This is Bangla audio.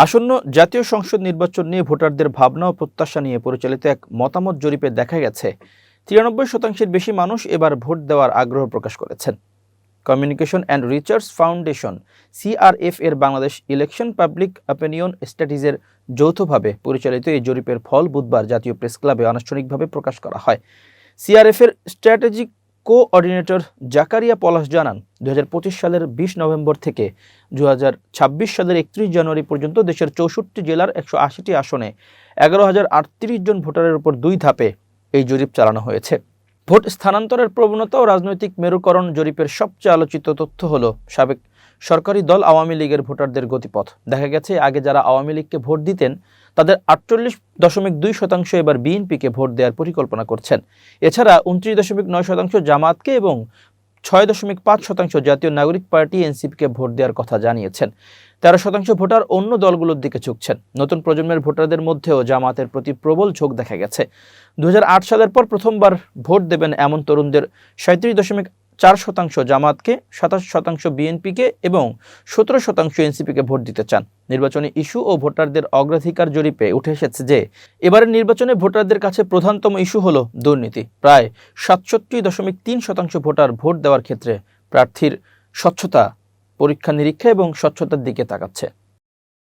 আসন্ন জাতীয় সংসদ নির্বাচন নিয়ে ভোটারদের ভাবনা ও প্রত্যাশা নিয়ে পরিচালিত এক মতামত জরিপে দেখা গেছে 93% বেশি মানুষ এবার ভোট দেওয়ার আগ্রহ প্রকাশ করেছেন। Communication and research foundation CRF এর বাংলাদেশ ইলেকশন পাবলিক অপিনিয়ন স্টাডিজের যৌথভাবে পরিচালিত এই জরিপের ফল বুধবার জাতীয় প্রেস ক্লাবে আনুষ্ঠানিকভাবে প্রকাশ করা হয়। সিআরএফ এর স্ট্র্যাটেজিক কোঅর্ডিনেটর জাকারিয়া পলাশ জানান, 2025 সালের 20 নভেম্বর থেকে 2026 সালের 31 জানুয়ারি পর্যন্ত দেশের 64 জেলার 180টি আসনে 11,038 জন ভোটারের উপর 2 ধাপে এই জরিপ চালানো হয়েছে। ভোট স্থানান্তরের প্রবণতা ও রাজনৈতিক মেরুকরণ জরিপের সবচেয়ে আলোচিত তথ্য হলো সাবেক সরকারি দল আওয়ামী লীগের ভোটারদের গতিপথ। দেখা গেছে আগে যারা আওয়ামী লীগকে ভোট দিতেন তাদের 48.2% এবার বিএনপিকে ভোট দেওয়ার পরিকল্পনা করছেন। এছাড়া 29.9% জামাতকে এবং 6.5% জাতীয় নাগরিক পার্টি এনসিপিকে ভোট দেওয়ার কথা জানিয়েছেন। 13% ভোটার অন্য দলগুলোর দিকে ঝুঁকছেন। নতুন প্রজন্মের ভোটারদের মধ্যেও জামাতের প্রতি প্রবল ঝোঁক দেখা গেছে। 2008 সালের পর প্রথমবার ভোট দেবেন এমন তরুণদের 37.4% জামাতকে, 27% বিএনপিকে এবং 17% এনসিপিকে ভোট দিতে চান। নির্বাচনী ইস্যু ও ভোটারদের অগ্রাধিকার জরিপে উঠে এসেছে যে এবারের নির্বাচনে ভোটারদের কাছে প্রধানতম ইস্যু হলো দুর্নীতি। প্রায় 67.3% ভোটার ভোট দেওয়ার ক্ষেত্রে প্রার্থীর স্বচ্ছতা, পরীক্ষা নিরীক্ষা এবং স্বচ্ছতার দিকে তাকাচ্ছে।